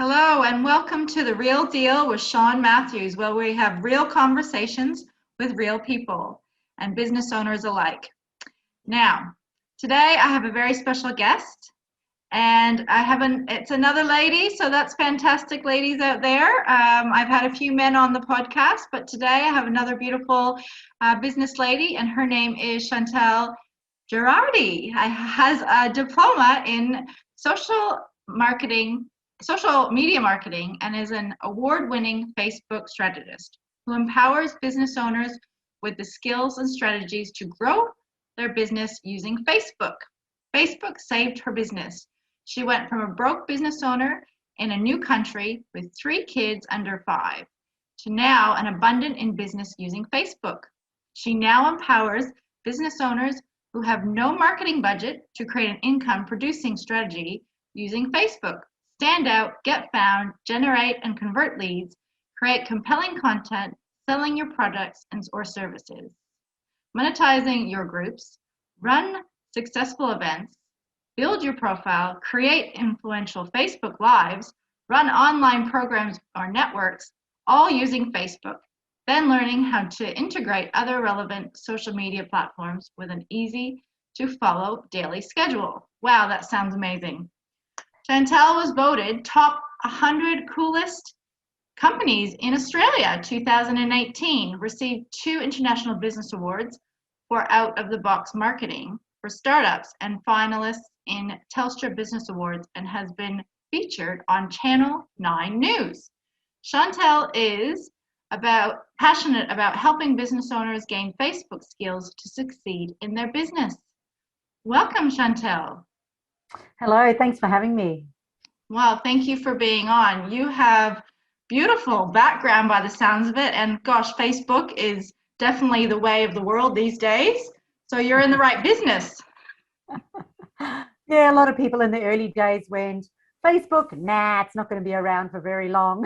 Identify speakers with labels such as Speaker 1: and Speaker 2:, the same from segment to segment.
Speaker 1: Hello, and welcome to The Real Deal with Shawn Matthews, where we have real conversations with real people and business owners alike. Now, today I have a very special guest, and it's another lady, so that's fantastic, ladies out there. I've had a few men on the podcast, but today I have another beautiful business lady, and her name is Chantal Gerardy. Has a diploma in social media marketing, and is an award-winning Facebook strategist who empowers business owners with the skills and strategies to grow their business using Facebook. Facebook saved her business. She went from a broke business owner in a new country with 3 kids under 5 to now an abundant in business using Facebook. She now empowers business owners who have no marketing budget to create an income producing strategy using Facebook. Stand out, get found, generate and convert leads, create compelling content, selling your products or services, monetizing your groups, run successful events, build your profile, create influential Facebook Lives, run online programs or networks, all using Facebook, then learning how to integrate other relevant social media platforms with an easy to follow daily schedule. Wow, that sounds amazing. Chantal was voted top 100 coolest companies in Australia 2018, received 2 international business awards for out-of-the-box marketing for startups, and finalists in Telstra Business Awards, and has been featured on Channel 9 News. Chantal is passionate about helping business owners gain Facebook skills to succeed in their business. Welcome, Chantal.
Speaker 2: Hello, thanks for having me.
Speaker 1: Well, thank you for being on. You have beautiful background by the sounds of it, and gosh, Facebook is definitely the way of the world these days. So you're in the right business.
Speaker 2: Yeah, a lot of people in the early days went, Facebook, nah, it's not going to be around for very long.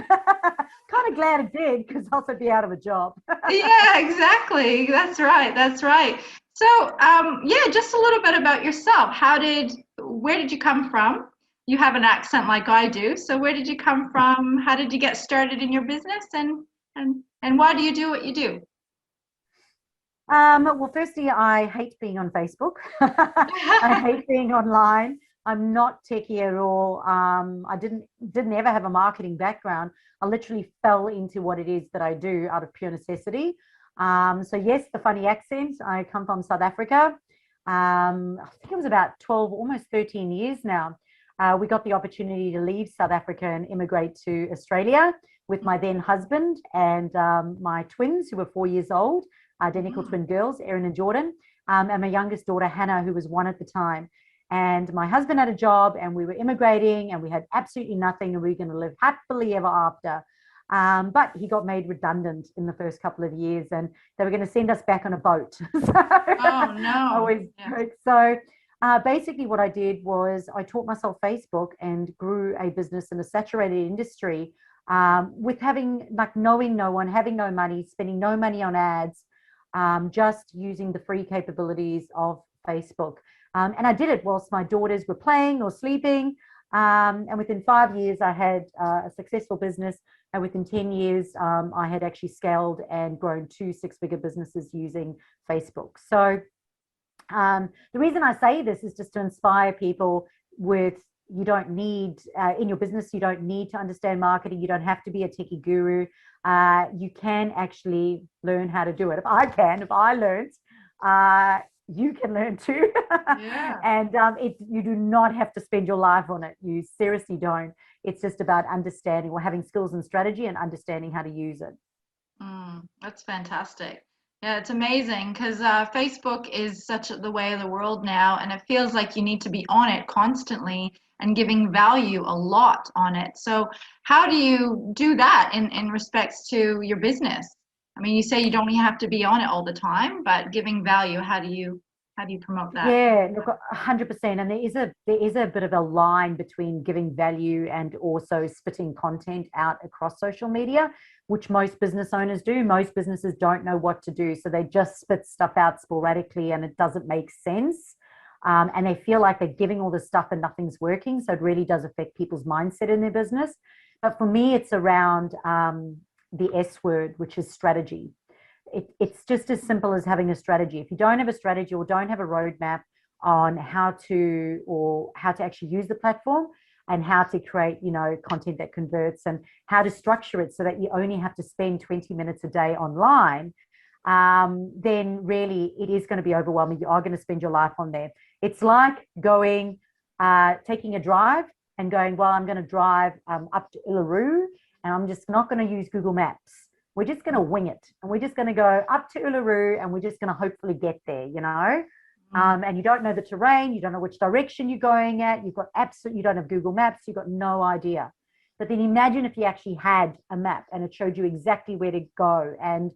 Speaker 2: Kind of glad it did, because else I'd be out of a job.
Speaker 1: Yeah, exactly. That's right. That's right. So, yeah, just a little bit about yourself. Where did you come from? You have an accent like I do. So where did you come from? How did you get started in your business? And why do you do what you do?
Speaker 2: Well, firstly, I hate being on Facebook. I hate being online. I'm not techie at all. I didn't ever have a marketing background. I literally fell into what it is that I do out of pure necessity. So yes, the funny accent. I come from South Africa. I think it was about 12, almost 13 years now. We got the opportunity to leave South Africa and immigrate to Australia with my then husband and my twins, who were 4 years old, identical twin girls, Erin and Jordan, and my youngest daughter, Hannah, who was 1 at the time. And my husband had a job, and we were immigrating, and we had absolutely nothing, and we were going to live happily ever after. But he got made redundant in the first couple of years, and they were going to send us back on a boat.
Speaker 1: Oh, no.
Speaker 2: Always joke. So basically what I did was I taught myself Facebook and grew a business in a saturated industry with knowing no one, having no money, spending no money on ads, just using the free capabilities of Facebook. And I did it whilst my daughters were playing or sleeping. And within 5 years, I had a successful business. And within 10 years, I had actually scaled and grown 2 6-figure businesses using Facebook. So the reason I say this is just to inspire people with, you don't need, in your business, you don't need to understand marketing. You don't have to be a techie guru. You can actually learn how to do it. If I learned, you can learn too.
Speaker 1: Yeah.
Speaker 2: And you do not have to spend your life on it. You seriously don't. It's just about understanding or having skills and strategy and understanding how to use it.
Speaker 1: That's fantastic. Yeah, it's amazing because Facebook is such the way of the world now, and it feels like you need to be on it constantly and giving value a lot on it. So how do you do that in respects to your business? I mean, you say you don't have to be on it all the time, but giving value, how do you promote that?
Speaker 2: Yeah, look, 100%. And there is a bit of a line between giving value and also spitting content out across social media, which most business owners do. Most businesses don't know what to do, so they just spit stuff out sporadically, and it doesn't make sense. and they feel like they're giving all this stuff and nothing's working. So it really does affect people's mindset in their business. But for me, it's around the S word, which is strategy. It's just as simple as having a strategy. If you don't have a strategy or don't have a roadmap on how to actually use the platform and how to create, content that converts and how to structure it so that you only have to spend 20 minutes a day online, then really it is going to be overwhelming. You are going to spend your life on there. It's like taking a drive and going, well, I'm going to drive up to Uluru and I'm just not going to use Google Maps. We're just going to wing it and we're just going to go up to Uluru and we're just going to hopefully get there, and you don't know the terrain, you don't know which direction you're going at, you don't have Google Maps, you've got no idea. But then imagine if you actually had a map and it showed you exactly where to go, and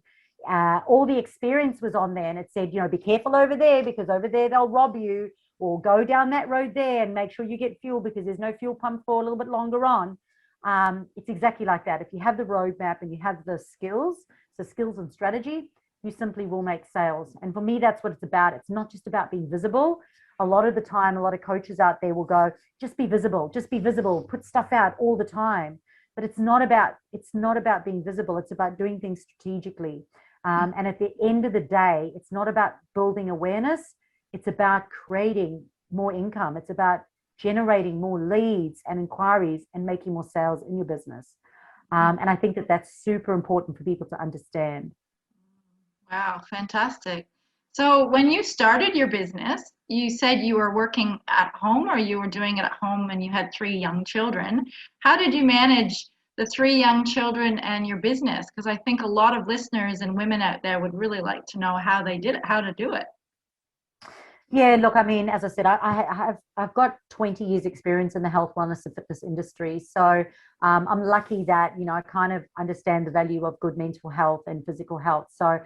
Speaker 2: all the experience was on there, and it said, be careful over there because over there they'll rob you, or go down that road there and make sure you get fuel because there's no fuel pump for a little bit longer on. It's exactly like that. If you have the roadmap and you have the skills and strategy, you simply will make sales. And for me, that's what it's about. It's not just about being visible. A lot of the time, a lot of coaches out there will go, just be visible, put stuff out all the time. But it's not about being visible. It's about doing things strategically. And at the end of the day, it's not about building awareness. It's about creating more income. It's about generating more leads and inquiries and making more sales in your business. And I think that's super important for people to understand.
Speaker 1: Wow, fantastic. So when you started your business, you said you were working at home, or you were doing it at home and you had 3 young children. How did you manage the 3 young children and your business? Because I think a lot of listeners and women out there would really like to know how they did it, how to do it.
Speaker 2: Yeah, look, I mean, as I said, I've got 20 years experience in the health, wellness and fitness industry. So I'm lucky that, I kind of understand the value of good mental health and physical health. So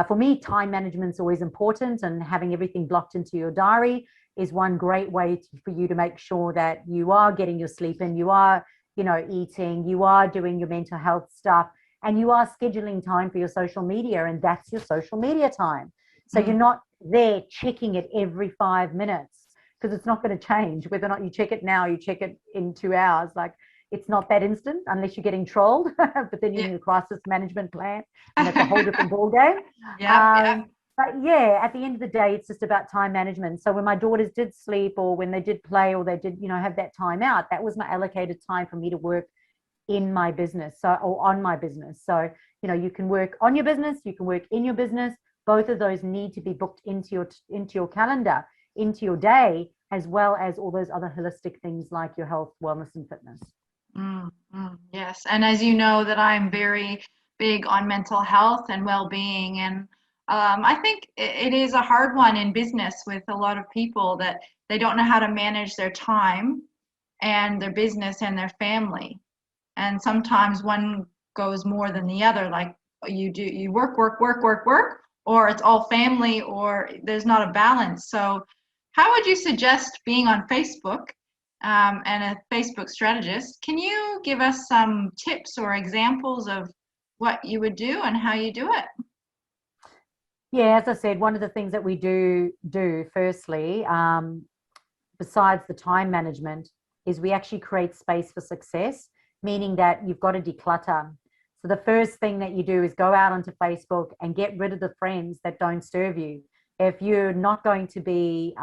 Speaker 2: for me, time management is always important, and having everything blocked into your diary is one great way for you to make sure that you are getting your sleep in, you are, eating, you are doing your mental health stuff, and you are scheduling time for your social media, and that's your social media time. So you're not there checking it every 5 minutes, because it's not going to change whether or not you check it now, you check it in 2 hours. Like, it's not that instant unless you're getting trolled, but then you need a crisis management plan, and that's a whole different ball game. But yeah, at the end of the day, it's just about time management. So when my daughters did sleep, or when they did play, or they did, have that time out, that was my allocated time for me to work in my business, or on my business. So, you can work on your business, you can work in your business. Both of those need to be booked into your calendar, into your day, as well as all those other holistic things like your health, wellness, and fitness.
Speaker 1: Yes, and as you know, that I'm very big on mental health and well-being, and I think it is a hard one in business with a lot of people, that they don't know how to manage their time and their business and their family, and sometimes one goes more than the other. Like, you work, or it's all family, or there's not a balance. So how would you suggest being on Facebook and a Facebook strategist? Can you give us some tips or examples of what you would do and how you do it?
Speaker 2: Yeah, as I said, one of the things that we do firstly, besides the time management, is we actually create space for success, meaning that you've got to declutter. So the first thing that you do is go out onto Facebook and get rid of the friends that don't serve you. If you're not going to be,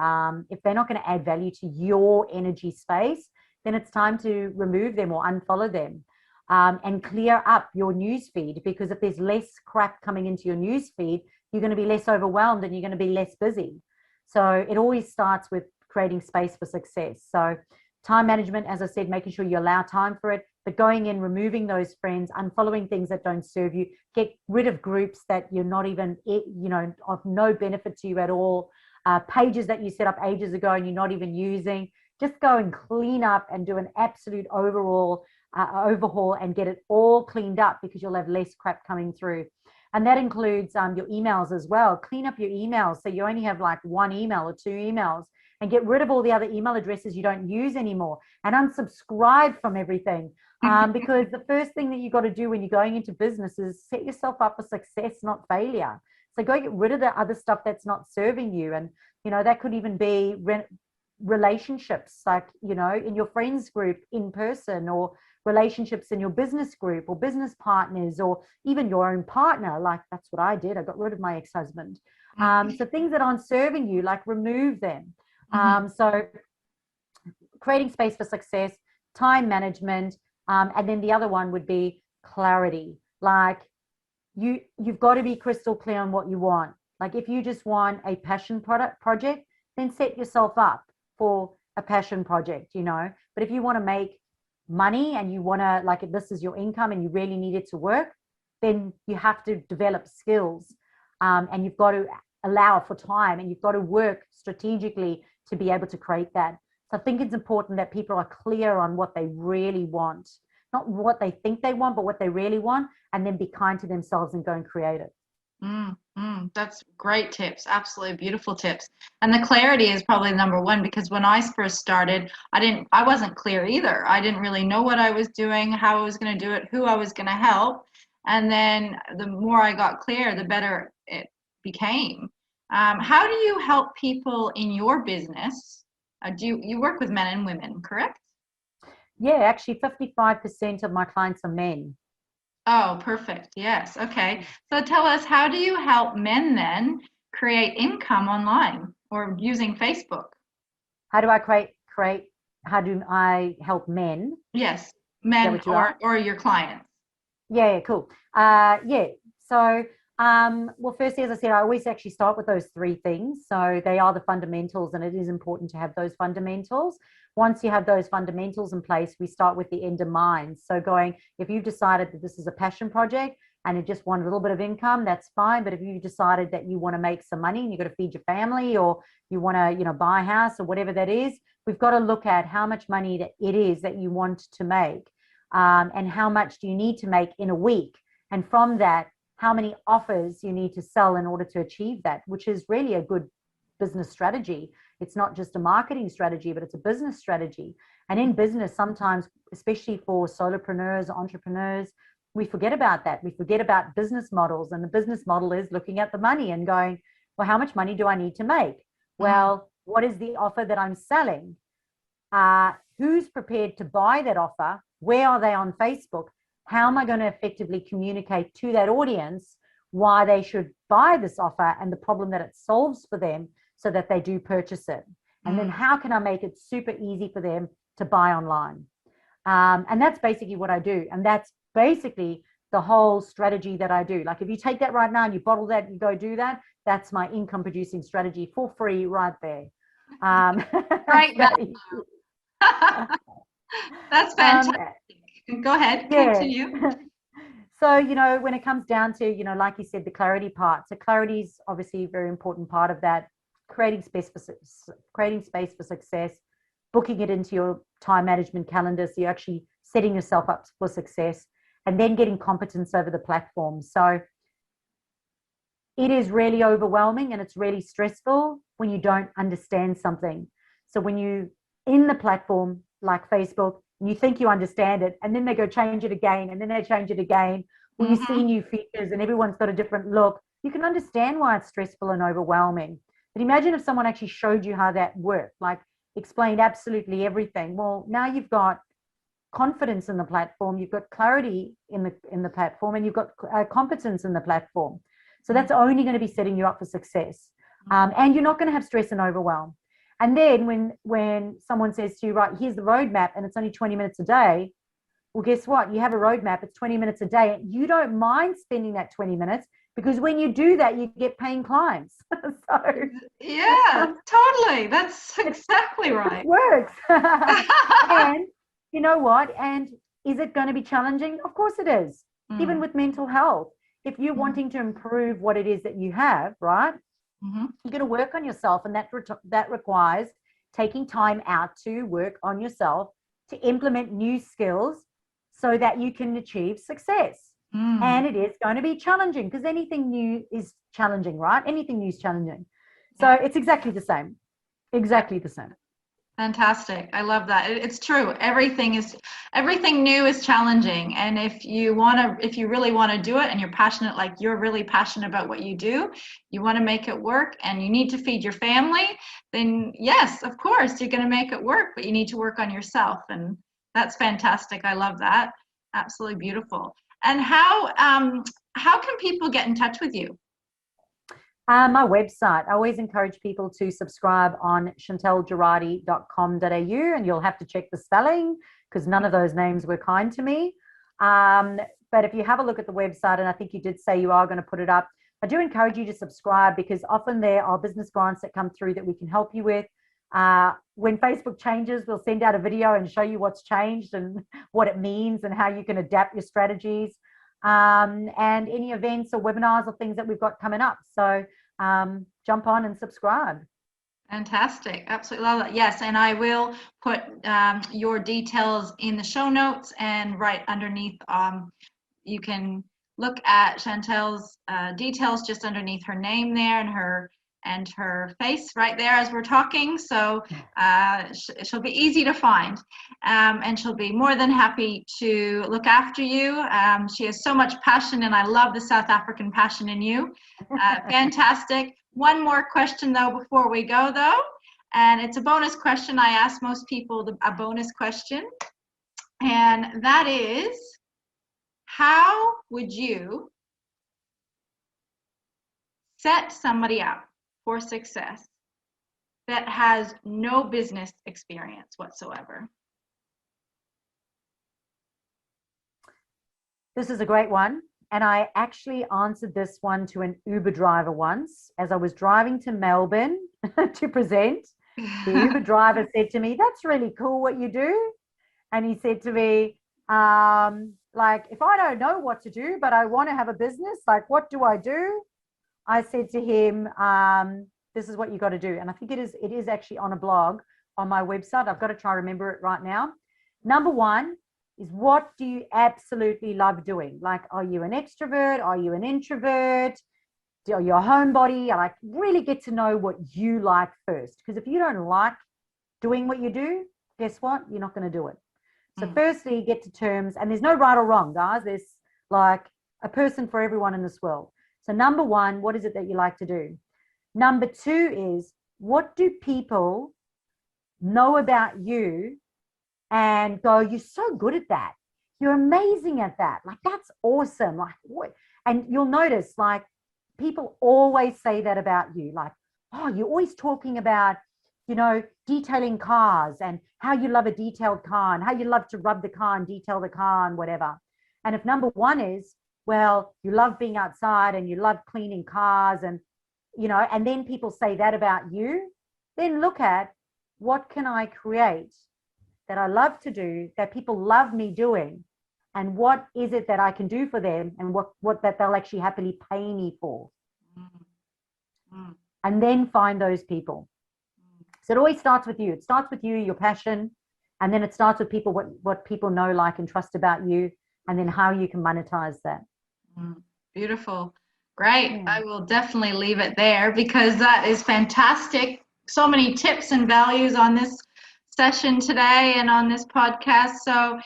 Speaker 2: if they're not going to add value to your energy space, then it's time to remove them or unfollow them, and clear up your news feed. Because if there's less crap coming into your news feed, you're going to be less overwhelmed and you're going to be less busy. So it always starts with creating space for success. So time management, as I said, making sure you allow time for it, but going in, removing those friends, unfollowing things that don't serve you, get rid of groups that you're not even, of no benefit to you at all, pages that you set up ages ago and you're not even using. Just go and clean up and do an absolute overhaul and get it all cleaned up, because you'll have less crap coming through. And that includes your emails as well. Clean up your emails so you only have like 1 email or 2 emails, and get rid of all the other email addresses you don't use anymore, and unsubscribe from everything. Because the first thing that you got to do when you're going into business is set yourself up for success, not failure. So go get rid of the other stuff that's not serving you. And, you know, that could even be relationships, like, you know, in your friends group in person, or relationships in your business group, or business partners, or even your own partner. Like, that's what I did. I got rid of my ex-husband. So things that aren't serving you, like, remove them. So creating space for success, time management, and then the other one would be clarity. Like, you've got to be crystal clear on what you want. Like, if you just want a passion project, then set yourself up for a passion project, you know. But if you want to make money and you want to, like, if this is your income and you really need it to work, then you have to develop skills, and you've got to allow for time, and you've got to work strategically to be able to create that. So I think it's important that people are clear on what they really want, not what they think they want, but what they really want, and then be kind to themselves and go and create it.
Speaker 1: That's great tips. Absolutely beautiful tips. And the clarity is probably number one, because when I first started, I wasn't clear either. I didn't really know what I was doing, how I was going to do it, who I was going to help. And then the more I got clear, the better it became. How do you help people in your business? You work with men and women, correct?
Speaker 2: Yeah, actually 55% of my clients are men.
Speaker 1: Oh, perfect. Yes. Okay. So tell us, how do you help men then create income online or using Facebook?
Speaker 2: How do I how do I help men?
Speaker 1: Yes, men or your clients.
Speaker 2: Yeah, cool. Yeah. So, well, firstly, as I said, I always actually start with those three things. So they are the fundamentals, and it is important to have those fundamentals. Once you have those fundamentals in place, we start with the end in mind. So if you've decided that this is a passion project and you just want a little bit of income, that's fine. But if you've decided that you want to make some money and you've got to feed your family, or you want to, you know, buy a house or whatever that is, we've got to look at how much money that it is that you want to make. And how much do you need to make in a week? And from that, how many offers you need to sell in order to achieve that, which is really a good business strategy. It's not just a marketing strategy, but it's a business strategy. And in business, sometimes, especially for solopreneurs, entrepreneurs, we forget about that. We forget about business models. And the business model is looking at the money and going, well, how much money do I need to make? Well, what is the offer that I'm selling? Who's prepared to buy that offer? Where are they on Facebook? How am I going to effectively communicate to that audience why they should buy this offer and the problem that it solves for them, so that they do purchase it? And then how can I make it super easy for them to buy online? And that's basically what I do. And that's basically the whole strategy that I do. Like, if you take that right now and you bottle that and you go do that, that's my income producing strategy for free right there.
Speaker 1: Right now. That's fantastic. Go ahead, continue.
Speaker 2: So, you know, when it comes down to, you know, like you said, the clarity part. So clarity is obviously a very important part of that. Creating space for success, booking it into your time management calendar, so you're actually setting yourself up for success, and then getting competence over the platform. So it is really overwhelming and it's really stressful when you don't understand something. So when you in the platform like Facebook, and you think you understand it, and then they go change it again, and then they change it again, when you see new features and everyone's got a different look, you can understand why it's stressful and overwhelming. But imagine if someone actually showed you how that worked, like explained absolutely everything. Well, now you've got confidence in the platform, you've got clarity in the platform, and you've got competence in the platform. So that's only going to be setting you up for success. And you're not going to have stress and overwhelm. And then when someone says to you, right, here's the roadmap, and it's only 20 minutes a day, well, guess what? You have a roadmap, it's 20 minutes a day. You don't mind spending that 20 minutes, because when you do that, you get paying clients. So
Speaker 1: yeah, totally. That's exactly right.
Speaker 2: It works. And you know what? And is it going to be challenging? Of course it is. Even with mental health. If you're wanting to improve what it is that you have, right? You're going to work on yourself, and that requires taking time out to work on yourself, to implement new skills so that you can achieve success. And it is going to be challenging, because anything new is challenging, right? Anything new is challenging. So it's exactly the same. Exactly the same.
Speaker 1: Fantastic. I love that. It's true. Everything new is challenging. And if you really want to do it and you're passionate, like you're really passionate about what you do, you want to make it work and you need to feed your family, then yes, of course, you're going to make it work, but you need to work on yourself. And that's fantastic. I love that. Absolutely beautiful. And how can people get in touch with you?
Speaker 2: My website. I always encourage people to subscribe on chantalgerardy.com.au, and you'll have to check the spelling because none of those names were kind to me. But if you have a look at the website, and I think you did say you are going to put it up, I do encourage you to subscribe because often there are business grants that come through that we can help you with. When Facebook changes, we'll send out a video and show you what's changed and what it means and how you can adapt your strategies. And any events or webinars or things that we've got coming up. So jump on and subscribe.
Speaker 1: Fantastic. Absolutely love that. Yes, and I will put your details in the show notes, and right underneath you can look at Chantal's details just underneath her name there and her face right there as we're talking. So she'll be easy to find, and she'll be more than happy to look after you. She has so much passion, and I love the South African passion in you. Fantastic. One more question though before we go though, and it's a bonus question. I ask most people a bonus question, and that is, how would you set somebody up for success that has no business experience whatsoever?
Speaker 2: This is a great one. And I actually answered this one to an Uber driver once as I was driving to Melbourne to present. The Uber driver said to me, "That's really cool what you do." And he said to me, like, if I don't know what to do, but I want to have a business, like, what do I do? I said to him, this is what you got to do. And I think it is actually on a blog on my website. I've got to try to remember it right now. Number one is, what do you absolutely love doing? Like, are you an extrovert? Are you an introvert? Are you a homebody? I like really get to know what you like first. Because if you don't like doing what you do, guess what? You're not going to do it. So firstly, get to terms, and there's no right or wrong, guys. There's like a person for everyone in this world. So number one, what is it that you like to do? Number two is, what do people know about you and go, you're so good at that. You're amazing at that. Like, that's awesome. Like, what? And you'll notice, like, people always say that about you. Like, oh, you're always talking about, detailing cars and how you love a detailed car and how you love to rub the car and detail the car and whatever. And if number one is, well, you love being outside and you love cleaning cars and, and then people say that about you, then look at, what can I create that I love to do, that people love me doing, and what is it that I can do for them, and what that they'll actually happily pay me for. And then find those people. So it always starts with you. It starts with you, your passion, and then it starts with people, what people know, like, and trust about you, and then how you can monetize that.
Speaker 1: Beautiful. Great. Yeah. I will definitely leave it there because that is fantastic. So many tips and values on this session today and on this podcast. So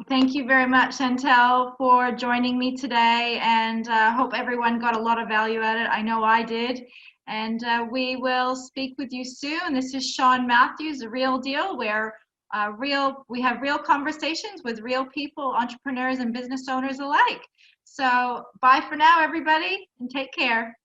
Speaker 1: thank you very much, Chantal, for joining me today, and hope everyone got a lot of value out of it. I know I did. And we will speak with you soon. This is Shawn Matthews, The Real Deal, where we have real conversations with real people, entrepreneurs and business owners alike. So bye for now, everybody, and take care.